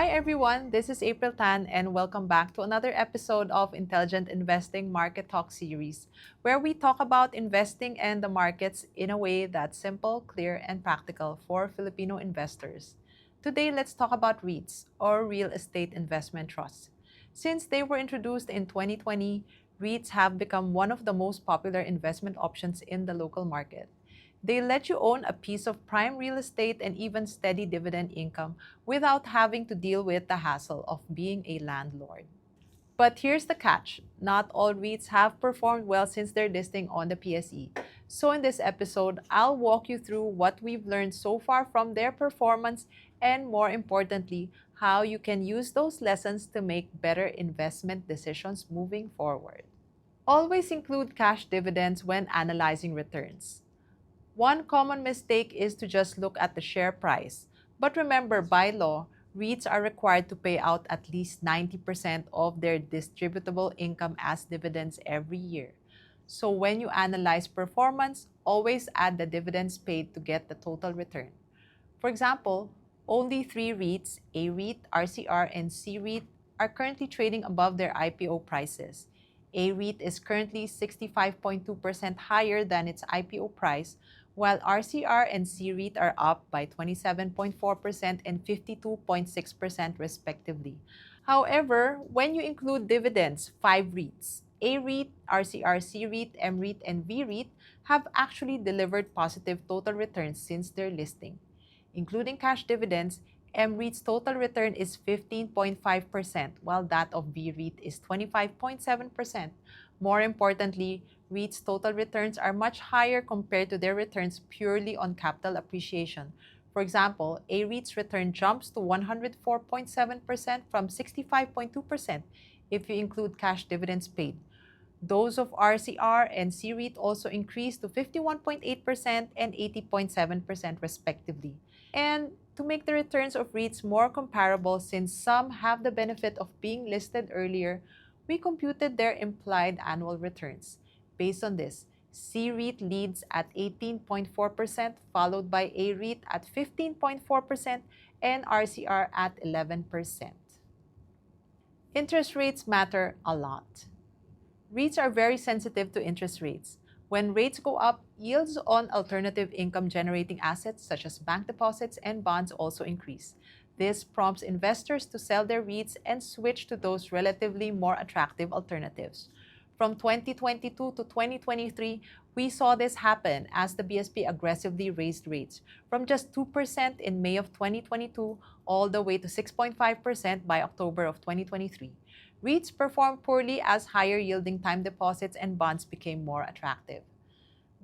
Hi everyone, this is April Tan and welcome back to another episode of Intelligent Investing Market Talk series, where we talk about investing and the markets in a way that's simple, clear, and practical for Filipino investors. Today, let's talk about REITs, or Real Estate Investment Trusts. Since they were introduced in 2020, REITs have become one of the most popular investment options in the local market. They let you own a piece of prime real estate and even steady dividend income without having to deal with the hassle of being a landlord. But here's the catch, not all REITs have performed well since their listing on the PSE. So, in this episode, I'll walk you through what we've learned so far from their performance and, more importantly, how you can use those lessons to make better investment decisions moving forward. Always include cash dividends when analyzing returns. One common mistake is to just look at the share price. But remember, by law, REITs are required to pay out at least 90% of their distributable income as dividends every year. So when you analyze performance, always add the dividends paid to get the total return. For example, only three REITs, A REIT, RCR, and C REIT, are currently trading above their IPO prices. A REIT is currently 65.2% higher than its IPO price, while RCR and C REIT are up by 27.4% and 52.6% respectively. However, when you include dividends, five REITs, A REIT, RCR, C REIT, M REIT, and V REIT, have actually delivered positive total returns since their listing. Including cash dividends, M REIT's total return is 15.5%, while that of V REIT is 25.7%. More importantly, REIT's total returns are much higher compared to their returns purely on capital appreciation. For example, A REIT's return jumps to 104.7% from 65.2% if you include cash dividends paid. Those of RCR and C REIT also increased to 51.8% and 80.7% respectively. And to make the returns of REITs more comparable, since some have the benefit of being listed earlier, we computed their implied annual returns. Based on this, C REIT leads at 18.4%, followed by A REIT at 15.4%, and RCR at 11%. Interest rates matter a lot. REITs are very sensitive to interest rates. When rates go up, yields on alternative income generating assets such as bank deposits and bonds also increase. This prompts investors to sell their REITs and switch to those relatively more attractive alternatives. From 2022 to 2023, we saw this happen as the BSP aggressively raised rates from just 2% in May of 2022 all the way to 6.5% by October of 2023. REITs performed poorly as higher yielding time deposits and bonds became more attractive.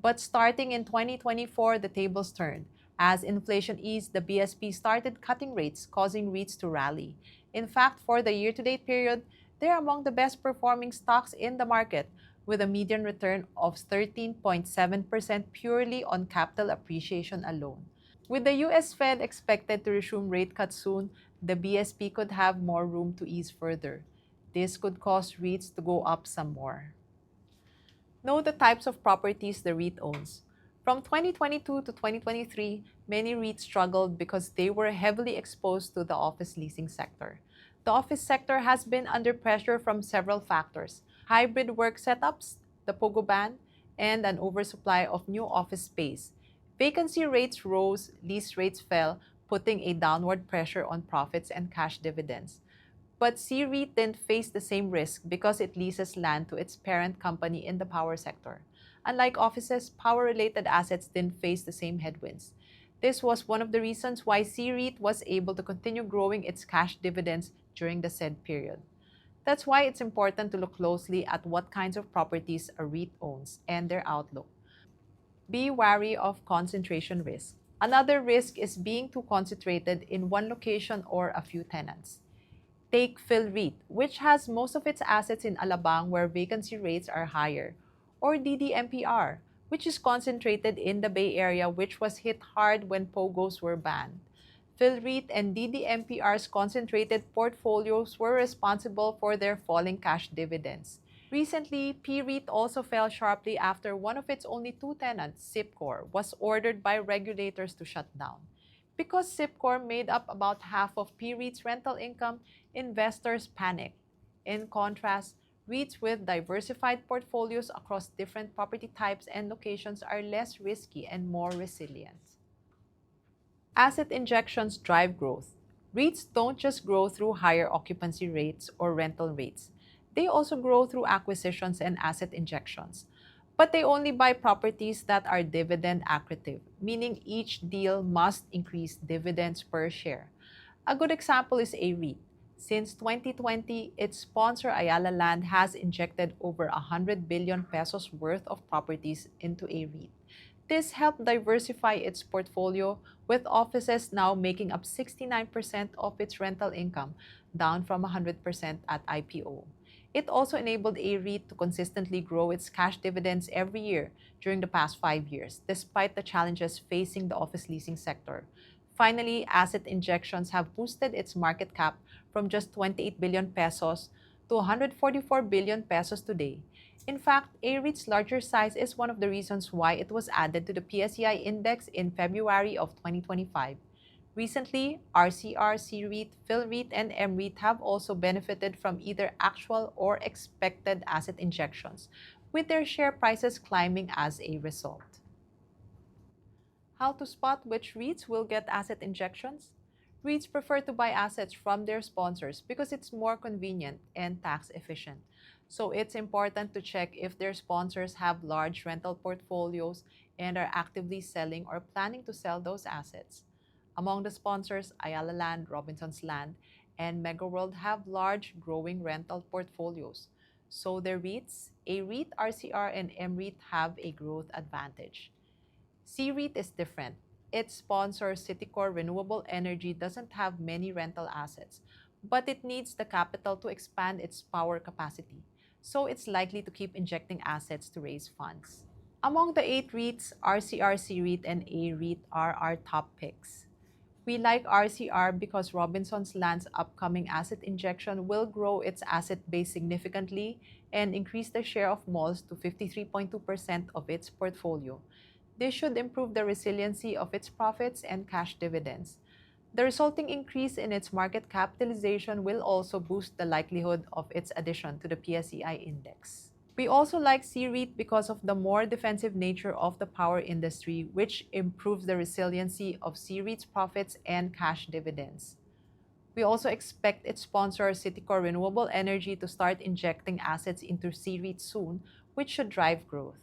But starting in 2024, the tables turned. As inflation eased, the BSP started cutting rates, causing REITs to rally. In fact, for the year-to-date period, they're among the best performing stocks in the market, with a median return of 13.7% purely on capital appreciation alone. With the US Fed expected to resume rate cuts soon, the BSP could have more room to ease further. This could cause REITs to go up some more. Know the types of properties the REIT owns. From 2022 to 2023, many REITs struggled because they were heavily exposed to the office leasing sector. The office sector has been under pressure from several factors: hybrid work setups, the POGO ban, and an oversupply of new office space. Vacancy rates rose, lease rates fell, putting a downward pressure on profits and cash dividends. But C REIT didn't face the same risk because it leases land to its parent company in the power sector. Unlike offices, power-related assets didn't face the same headwinds. This was one of the reasons why C REIT was able to continue growing its cash dividends during the said period. That's why it's important to look closely at what kinds of properties a REIT owns and their outlook. Be wary of concentration risk. Another risk is being too concentrated in one location or a few tenants. Take Phil REIT, which has most of its assets in Alabang where vacancy rates are higher, or DDMPR, which is concentrated in the Bay Area, which was hit hard when POGOs were banned. Phil REIT and DDMPR's concentrated portfolios were responsible for their falling cash dividends. Recently, P REIT also fell sharply after one of its only two tenants, Sipcor, was ordered by regulators to shut down. Because SIPCOR made up about half of PREIT's rental income, investors panic. In contrast, REITs with diversified portfolios across different property types and locations are less risky and more resilient. Asset injections drive growth. REITs don't just grow through higher occupancy rates or rental rates. They also grow through acquisitions and asset injections. But they only buy properties that are dividend accretive, meaning each deal must increase dividends per share. A good example is a REIT. Since 2020, its sponsor Ayala Land has injected over 100 billion pesos worth of properties into a REIT. This helped diversify its portfolio, with offices now making up 69% of its rental income, down from 100% at IPO. It also enabled a REIT to consistently grow its cash dividends every year during the past 5 years, despite the challenges facing the office leasing sector. Finally, asset injections have boosted its market cap from just 28 billion pesos to 144 billion pesos today. In fact, a REIT's larger size is one of the reasons why it was added to the PSEI index in February of 2025. Recently, RCR, C-REIT, Phil-REIT, and M-REIT have also benefited from either actual or expected asset injections, with their share prices climbing as a result. How to spot which REITs will get asset injections? REITs prefer to buy assets from their sponsors because it's more convenient and tax efficient. So it's important to check if their sponsors have large rental portfolios and are actively selling or planning to sell those assets. Among the sponsors, Ayala Land, Robinsons Land, and MegaWorld have large growing rental portfolios. So the REITs, a REIT, RCR, and M-REIT have a growth advantage. C-REIT is different. Its sponsor, Citicorp Renewable Energy, doesn't have many rental assets, but it needs the capital to expand its power capacity, so it's likely to keep injecting assets to raise funds. Among the 8 REITs, RCR, C-REIT, and A-REIT are our top picks. We like RCR because Robinsons Land's upcoming asset injection will grow its asset base significantly and increase the share of malls to 53.2% of its portfolio. This should improve the resiliency of its profits and cash dividends. The resulting increase in its market capitalization will also boost the likelihood of its addition to the PSEI index. We also like C-REIT because of the more defensive nature of the power industry, which improves the resiliency of C-REIT's profits and cash dividends. We also expect its sponsor, Citicorp Renewable Energy, to start injecting assets into C-REIT soon, which should drive growth.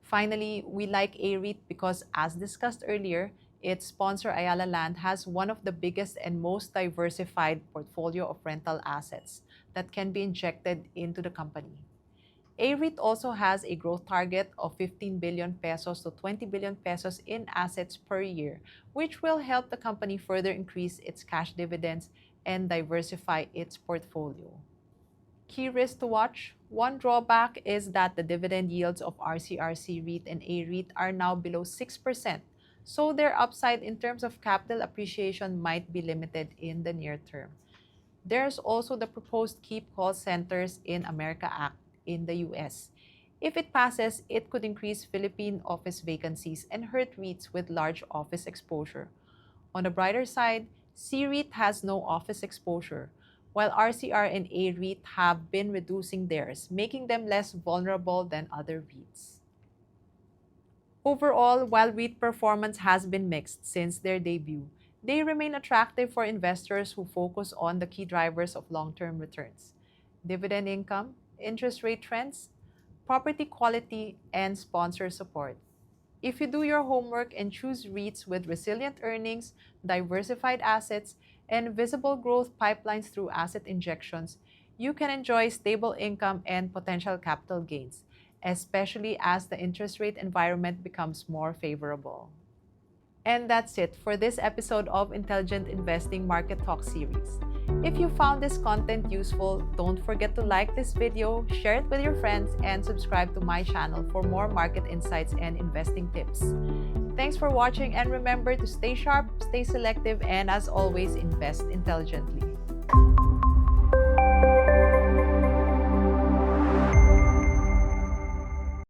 Finally, we like A-REIT because, as discussed earlier, its sponsor Ayala Land has one of the biggest and most diversified portfolio of rental assets that can be injected into the company. A-REIT also has a growth target of 15 billion pesos to 20 billion pesos in assets per year, which will help the company further increase its cash dividends and diversify its portfolio. Key risks to watch. One drawback is that the dividend yields of RCR, C-REIT, and A-REIT are now below 6%, so their upside in terms of capital appreciation might be limited in the near term. There's also the proposed Keep Call Centers in America Act in the US. If it passes, it could increase Philippine office vacancies and hurt REITs with large office exposure. On the brighter side, C-REIT has no office exposure, while RCR and A-REIT have been reducing theirs, making them less vulnerable than other REITs. Overall, while REIT performance has been mixed since their debut, they remain attractive for investors who focus on the key drivers of long-term returns: dividend income, interest rate trends, property quality, and sponsor support. If you do your homework and choose REITs with resilient earnings, diversified assets, and visible growth pipelines through asset injections, you can enjoy stable income and potential capital gains, especially as the interest rate environment becomes more favorable. And that's it for this episode of Intelligent Investing Market Talk series. If you found this content useful, don't forget to like this video, share it with your friends, and subscribe to my channel for more market insights and investing tips. Thanks for watching, and remember to stay sharp, stay selective, and as always, invest intelligently.